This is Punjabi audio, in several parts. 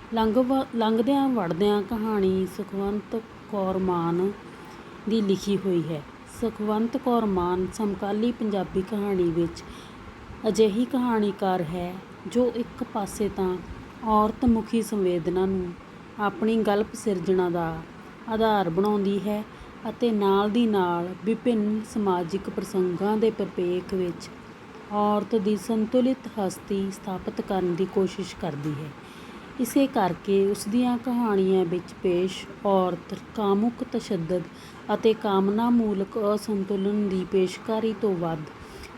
ਲੰਘਦਿਆਂ ਵੜਦਿਆਂ ਕਹਾਣੀ ਸੁਖਵੰਤ ਕੌਰ ਮਾਨ ਦੀ ਲਿਖੀ ਹੋਈ ਹੈ। ਸੁਖਵੰਤ ਕੌਰ ਮਾਨ ਸਮਕਾਲੀ ਪੰਜਾਬੀ ਕਹਾਣੀ ਵਿੱਚ ਅਜਿਹੀ ਕਹਾਣੀਕਾਰ ਹੈ ਜੋ ਇੱਕ ਪਾਸੇ ਤਾਂ ਔਰਤ ਮੁਖੀ ਸੰਵੇਦਨਾ ਨੂੰ ਆਪਣੀ ਗਲਪ ਸਿਰਜਣਾ ਦਾ ਆਧਾਰ ਬਣਾਉਂਦੀ ਹੈ ਅਤੇ ਨਾਲ ਦੀ ਨਾਲ ਵਿਭਿੰਨ ਸਮਾਜਿਕ ਪ੍ਰਸੰਗਾਂ ਦੇ ਪ੍ਰਪੇਖ ਵਿੱਚ ਔਰਤ ਦੀ ਸੰਤੁਲਿਤ ਹਸਤੀ ਸਥਾਪਿਤ ਕਰਨ ਦੀ ਕੋਸ਼ਿਸ਼ ਕਰਦੀ ਹੈ। ਇਸੇ ਕਰਕੇ ਉਸ ਦੀਆਂ ਕਹਾਣੀਆਂ ਵਿੱਚ ਪੇਸ਼ ਔਰਤ ਕਾਮੁਕ ਤਸ਼ੱਦਦ ਅਤੇ ਕਾਮਨਾ ਮੂਲਕ ਅਸੰਤੁਲਨ ਦੀ ਪੇਸ਼ਕਾਰੀ ਤੋਂ ਵੱਧ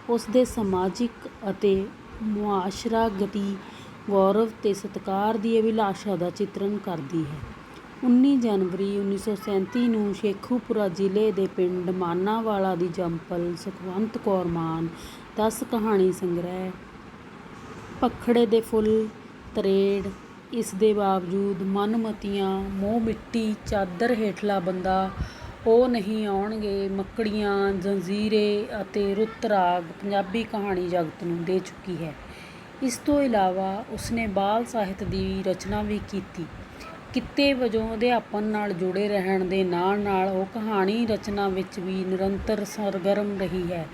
ਉਸ ਦੇ ਸਮਾਜਿਕ ਅਤੇ ਮੁਆਸ਼ਰਾਗਤੀ ਗੌਰਵ ਤੇ ਸਤਿਕਾਰ ਦੀ ਅਭਿਲਾਸ਼ਾ ਦਾ ਚਿਤਰਣ ਕਰਦੀ ਹੈ। 19 ਜਨਵਰੀ 1937 ਨੂੰ ਸ਼ੇਖੂਪੁਰਾ ਜ਼ਿਲ੍ਹੇ ਦੇ ਪਿੰਡ ਮਾਨਾਂਵਾਲਾ ਦੀ ਜੰਮਪਲ ਸੁਖਵੰਤ ਕੌਰ ਮਾਨ 10 ਕਹਾਣੀ ਸੰਗ੍ਰਹਿ ਭਖੜੇ ਦੇ ਫੁੱਲ ਤਰੇੜ ਇਸ ਦੇ ਬਾਵਜੂਦ ਮਨਮਤੀਆਂ ਮੋਹ ਮਿੱਟੀ ਚਾਦਰ ਹੇਠਲਾ ਬੰਦਾ ਉਹ ਨਹੀਂ ਆਉਣਗੇ ਮੱਕੜੀਆਂ ਜੰਜ਼ੀਰੇ ਅਤੇ ਰੁੱਤ ਰਾਗ ਪੰਜਾਬੀ ਕਹਾਣੀ ਜਗਤ ਨੂੰ ਦੇ ਚੁੱਕੀ ਹੈ। ਇਸ ਤੋਂ ਇਲਾਵਾ ਉਸਨੇ ਬਾਲ ਸਾਹਿਤ ਦੀ ਰਚਨਾ ਵੀ ਕੀਤੀ। ਕਿੱਤੇ ਵਜੋਂ ਅਧਿਆਪਨ ਨਾਲ ਜੁੜੇ ਰਹਿਣ ਦੇ ਨਾਲ ਨਾਲ ਉਹ ਕਹਾਣੀ ਰਚਨਾ ਵਿੱਚ ਵੀ ਨਿਰੰਤਰ ਸਰਗਰਮ ਰਹੀ ਹੈ।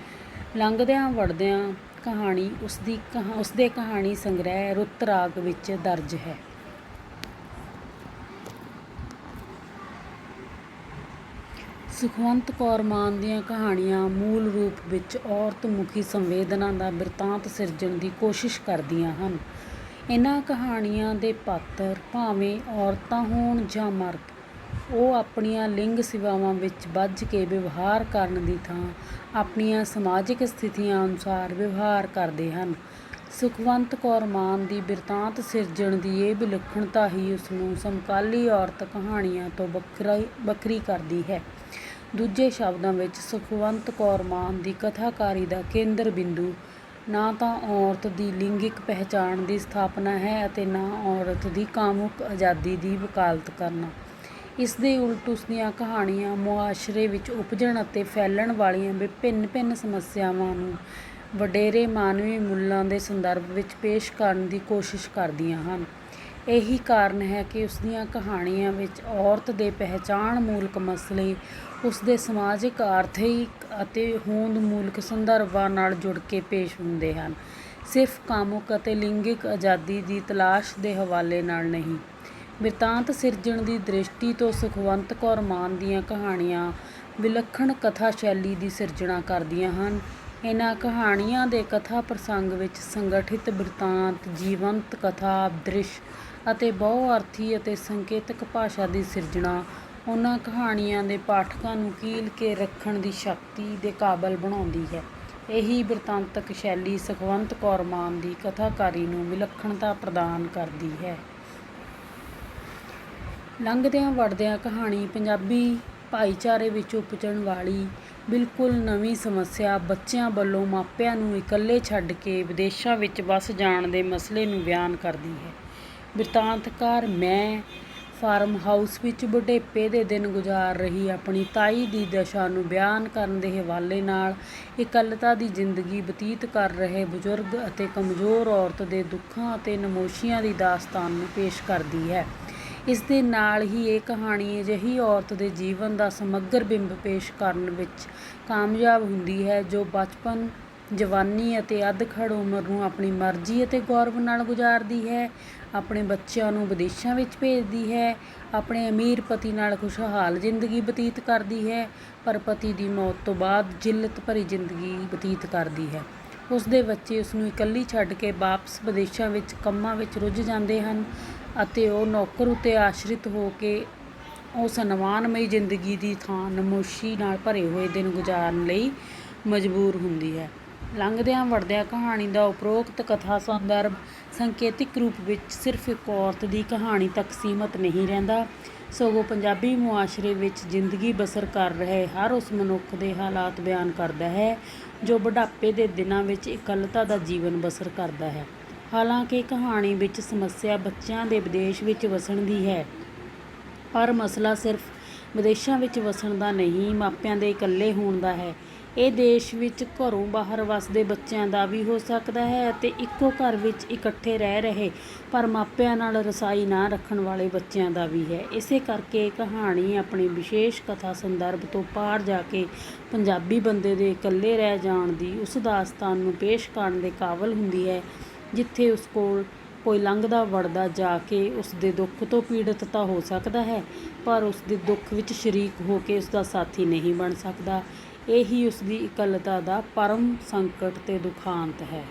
ਲੰਘਦਿਆਂ ਵੜਦਿਆਂ ਕਹਾਣੀ ਉਸਦੇ ਕਹਾਣੀ ਸੰਗ੍ਰਹਿ ਰੁੱਤ ਰਾਗ ਵਿੱਚ ਦਰਜ ਹੈ। ਸੁਖਵੰਤ ਕੌਰ ਮਾਨ ਦੀਆਂ ਕਹਾਣੀਆਂ ਮੂਲ ਰੂਪ ਵਿੱਚ ਔਰਤ ਮੁਖੀ ਸੰਵੇਦਨਾ ਦਾ ਬਿਰਤਾਂਤ ਸਿਰਜਣ ਦੀ ਕੋਸ਼ਿਸ਼ ਕਰਦੀਆਂ ਹਨ। ਇਹਨਾਂ ਕਹਾਣੀਆਂ ਦੇ ਪਾਤਰ ਭਾਵੇਂ ਔਰਤਾਂ ਹੋਣ ਜਾਂ ਮਰਦ ਉਹ ਆਪਣੀਆਂ ਲਿੰਗ ਸੇਵਾਵਾਂ ਵਿੱਚ ਬੱਝ ਕੇ ਵਿਵਹਾਰ ਕਰਨ ਦੀ ਥਾਂ ਆਪਣੀਆਂ ਸਮਾਜਿਕ ਸਥਿਤੀਆਂ ਅਨੁਸਾਰ ਵਿਵਹਾਰ ਕਰਦੇ ਹਨ। ਸੁਖਵੰਤ ਕੌਰ ਮਾਨ ਦੀ ਬਿਰਤਾਂਤ ਸਿਰਜਣ ਦੀ ਇਹ ਵਿਲੱਖਣਤਾ ਹੀ ਉਸਨੂੰ ਸਮਕਾਲੀ ਔਰਤ ਕਹਾਣੀਆਂ ਤੋਂ ਵੱਖਰੀ ਕਰਦੀ ਹੈ। ਦੂਜੇ ਸ਼ਬਦਾਂ ਵਿੱਚ ਸੁਖਵੰਤ ਕੌਰ ਮਾਨ ਦੀ ਕਥਾਕਾਰੀ ਦਾ ਕੇਂਦਰ ਬਿੰਦੂ ਨਾ ਤਾਂ ਔਰਤ ਦੀ ਲਿੰਗਿਕ ਪਹਿਚਾਣ ਦੀ ਸਥਾਪਨਾ ਹੈ ਅਤੇ ਨਾ ਔਰਤ ਦੀ ਕਾਮੁਕ ਆਜ਼ਾਦੀ ਦੀ ਵਕਾਲਤ ਕਰਨਾ। ਇਸ ਦੇ ਉਲਟ ਉਸਦੀਆਂ ਕਹਾਣੀਆਂ ਮੁਆਸ਼ਰੇ ਵਿੱਚ ਉਪਜਣ ਅਤੇ ਫੈਲਣ ਵਾਲੀਆਂ ਵਿਭਿੰਨ ਸਮੱਸਿਆਵਾਂ ਨੂੰ ਵਡੇਰੇ ਮਾਨਵੀ ਮੁੱਲਾਂ ਦੇ ਸੰਦਰਭ ਵਿੱਚ ਪੇਸ਼ ਕਰਨ ਦੀ ਕੋਸ਼ਿਸ਼ ਕਰਦੀਆਂ ਹਨ। ਇਹੀ ਕਾਰਨ ਹੈ ਕਿ ਉਸਦੀਆਂ ਕਹਾਣੀਆਂ ਵਿੱਚ ਔਰਤ ਦੇ ਪਹਿਚਾਣ ਮੂਲਕ ਮਸਲੇ ਉਸਦੇ ਸਮਾਜਿਕ ਆਰਥਿਕ ਅਤੇ ਹੋਂਦ ਮੂਲਕ ਸੰਦਰਭਾਂ ਨਾਲ ਜੁੜ ਕੇ ਪੇਸ਼ ਹੁੰਦੇ ਹਨ, ਸਿਰਫ ਕਾਮੁਕ ਅਤੇ ਲਿੰਗਿਕ ਆਜ਼ਾਦੀ ਦੀ ਤਲਾਸ਼ ਦੇ ਹਵਾਲੇ ਨਾਲ ਨਹੀਂ। ਬਿਰਤਾਂਤ ਸਿਰਜਣ ਦੀ ਦ੍ਰਿਸ਼ਟੀ ਤੋਂ ਸੁਖਵੰਤ ਕੌਰ ਮਾਨ ਦੀਆਂ ਕਹਾਣੀਆਂ ਵਿਲੱਖਣ ਕਥਾ ਸ਼ੈਲੀ ਦੀ ਸਿਰਜਣਾ ਕਰਦੀਆਂ ਹਨ। ਇਹਨਾਂ ਕਹਾਣੀਆਂ ਦੇ ਕਥਾ ਪ੍ਰਸੰਗ ਵਿੱਚ ਸੰਗਠਿਤ ਬਿਰਤਾਂਤ ਜੀਵੰਤ ਕਥਾ ਦ੍ਰਿਸ਼ ਅਤੇ ਬਹੁਅਰਥੀ ਅਤੇ ਸੰਕੇਤਕ ਭਾਸ਼ਾ ਦੀ ਸਿਰਜਣਾ ਉਹਨਾਂ ਕਹਾਣੀਆਂ ਦੇ ਪਾਠਕਾਂ ਨੂੰ ਕੀਲ ਕੇ ਰੱਖਣ ਦੀ ਸ਼ਕਤੀ ਦੇ ਕਾਬਲ ਬਣਾਉਂਦੀ ਹੈ। ਇਹੀ ਬਿਰਤਾਂਤਕ ਸ਼ੈਲੀ ਸੁਖਵੰਤ ਕੌਰ ਮਾਨ ਦੀ ਕਥਾਕਾਰੀ ਨੂੰ ਵਿਲੱਖਣਤਾ ਪ੍ਰਦਾਨ ਕਰਦੀ ਹੈ। ਲੰਘਦਿਆਂ ਵੜਦਿਆਂ ਕਹਾਣੀ ਪੰਜਾਬੀ ਭਾਈਚਾਰੇ ਵਿੱਚ ਉਪਜਣ ਵਾਲੀ ਬਿਲਕੁਲ ਨਵੀਂ ਸਮੱਸਿਆ ਬੱਚਿਆਂ ਵੱਲੋਂ ਮਾਪਿਆਂ ਨੂੰ ਇਕੱਲੇ ਛੱਡ ਕੇ ਵਿਦੇਸ਼ਾਂ ਵਿੱਚ ਵਸ ਜਾਣ ਦੇ ਮਸਲੇ ਨੂੰ ਬਿਆਨ ਕਰਦੀ ਹੈ। ਬਿਰਤਾਂਤਕਾਰ ਮੈਂ ਫਾਰਮ ਹਾਊਸ ਵਿੱਚ ਬੁਢੇਪੇ ਦੇ ਦਿਨ ਗੁਜ਼ਾਰ ਰਹੀ ਆਪਣੀ ਤਾਈ ਦੀ ਦਸ਼ਾ ਨੂੰ ਬਿਆਨ ਕਰਨ ਦੇ ਹਵਾਲੇ ਨਾਲ ਇਕੱਲਤਾ ਦੀ ਜ਼ਿੰਦਗੀ ਬਤੀਤ ਕਰ ਰਹੇ ਬਜ਼ੁਰਗ ਅਤੇ ਕਮਜ਼ੋਰ ਔਰਤ ਦੇ ਦੁੱਖਾਂ ਅਤੇ ਨਮੋਸ਼ੀਆਂ ਦੀ ਦਾਸਤਾਨ ਨੂੰ ਪੇਸ਼ ਕਰਦੀ ਹੈ। ਇਸ ਦੇ ਨਾਲ ਹੀ ਇਹ ਕਹਾਣੀ ਅਜਿਹੀ ਔਰਤ ਦੇ ਜੀਵਨ ਦਾ ਸਮੱਗਰ ਬਿੰਬ ਪੇਸ਼ ਕਰਨ ਵਿੱਚ ਕਾਮਯਾਬ ਹੁੰਦੀ ਹੈ ਜੋ ਬਚਪਨ ਜਵਾਨੀ ਅਤੇ ਅੱਧਖੜ ਉਮਰ ਨੂੰ ਆਪਣੀ ਮਰਜ਼ੀ ਅਤੇ ਗੌਰਵ ਨਾਲ ਗੁਜ਼ਾਰਦੀ ਹੈ, ਆਪਣੇ ਬੱਚਿਆਂ ਨੂੰ ਵਿਦੇਸ਼ਾਂ ਵਿੱਚ ਭੇਜਦੀ ਹੈ, ਆਪਣੇ ਅਮੀਰ ਪਤੀ ਨਾਲ ਖੁਸ਼ਹਾਲ ਜ਼ਿੰਦਗੀ ਬਤੀਤ ਕਰਦੀ ਹੈ ਪਰ ਪਤੀ ਦੀ ਮੌਤ ਤੋਂ ਬਾਅਦ ਜਿੱਲਤ ਭਰੀ ਜ਼ਿੰਦਗੀ ਬਤੀਤ ਕਰਦੀ ਹੈ। ਉਸ ਦੇ ਬੱਚੇ ਉਸਨੂੰ ਇਕੱਲੀ ਛੱਡ ਕੇ ਵਾਪਸ ਵਿਦੇਸ਼ਾਂ ਵਿੱਚ ਕੰਮਾਂ ਵਿੱਚ ਰੁੱਝ ਜਾਂਦੇ ਹਨ ਅਤੇ ਉਹ ਨੌਕਰ ਉੱਤੇ ਆਸ਼ਰਿਤ ਹੋ ਕੇ ਉਸ ਅਨੁਮਾਨਮਈ ਜ਼ਿੰਦਗੀ ਦੀ ਥਾਂ ਨਮੋਸ਼ੀ ਨਾਲ ਭਰੇ ਹੋਏ ਦਿਨ ਗੁਜ਼ਾਰਨ ਲਈ ਮਜਬੂਰ ਹੁੰਦੀ ਹੈ। ਲੰਘਦਿਆਂ ਵੜਦਿਆਂ ਕਹਾਣੀ ਦਾ ਉਪਰੋਕਤ ਕਥਾ ਸੰਦਰਭ ਸੰਕੇਤਿਕ ਰੂਪ ਵਿੱਚ ਸਿਰਫ ਇੱਕ ਔਰਤ ਦੀ ਕਹਾਣੀ ਤੱਕ ਸੀਮਤ ਨਹੀਂ ਰਹਿੰਦਾ, ਸਗੋਂ ਪੰਜਾਬੀ ਮੁਆਸ਼ਰੇ ਵਿੱਚ ਜ਼ਿੰਦਗੀ ਬਸਰ ਕਰ ਰਹੇ ਹਰ ਉਸ ਮਨੁੱਖ ਦੇ ਹਾਲਾਤ ਬਿਆਨ ਕਰਦਾ ਹੈ ਜੋ ਬੁਢਾਪੇ ਦੇ ਦਿਨਾਂ ਵਿੱਚ ਇਕੱਲਤਾ ਦਾ ਜੀਵਨ ਬਸਰ ਕਰਦਾ ਹੈ। ਹਾਲਾਂਕਿ ਕਹਾਣੀ ਵਿੱਚ ਸਮੱਸਿਆ ਬੱਚਿਆਂ ਦੇ ਵਿਦੇਸ਼ ਵਿੱਚ ਵਸਣ ਦੀ ਹੈ, ਪਰ ਮਸਲਾ ਸਿਰਫ ਵਿਦੇਸ਼ਾਂ ਵਿੱਚ ਵਸਣ ਦਾ ਨਹੀਂ ਮਾਪਿਆਂ ਦੇ ਇਕੱਲੇ ਹੋਣ ਦਾ ਹੈ। ਇਹ ਦੇਸ਼ ਵਿੱਚ ਘਰੋਂ ਬਾਹਰ ਵੱਸਦੇ ਬੱਚਿਆਂ ਦਾ ਵੀ ਹੋ ਸਕਦਾ ਹੈ ਅਤੇ ਇੱਕੋ ਘਰ ਵਿੱਚ ਇਕੱਠੇ ਰਹਿ ਰਹੇ ਪਰ ਮਾਪਿਆਂ ਨਾਲ ਰਸਾਈ ਨਾ ਰੱਖਣ ਵਾਲੇ ਬੱਚਿਆਂ ਦਾ ਵੀ ਹੈ। ਇਸੇ ਕਰਕੇ ਕਹਾਣੀ ਆਪਣੀ ਵਿਸ਼ੇਸ਼ ਕਥਾ ਸੰਦਰਭ ਤੋਂ ਪਾਰ ਜਾ ਕੇ ਪੰਜਾਬੀ ਬੰਦੇ ਦੇ ਇਕੱਲੇ ਰਹਿ ਜਾਣ ਦੀ ਉਸ ਦਾਸਤਾਨ ਨੂੰ ਪੇਸ਼ ਕਰਨ ਦੇ ਕਾਬਲ ਹੁੰਦੀ ਹੈ, ਜਿੱਥੇ ਉਸ ਕੋਲ ਕੋਈ ਲੰਘਦਾ ਵੜਦਾ ਜਾ ਕੇ ਉਸ ਦੇ ਦੁੱਖ ਤੋਂ ਪੀੜਤ ਤਾਂ ਹੋ ਸਕਦਾ ਹੈ, ਪਰ ਉਸ ਦੇ ਦੁੱਖ ਵਿੱਚ ਸ਼ਰੀਕ ਹੋ ਕੇ ਉਸ ਦਾ ਸਾਥੀ ਨਹੀਂ ਬਣ ਸਕਦਾ। ਇਹੀ ਉਸ ਦੀ ਇਕੱਲਤਾ ਦਾ ਪਰਮ ਸੰਕਟ ਤੇ ਦੁਖਾਂਤ ਹੈ।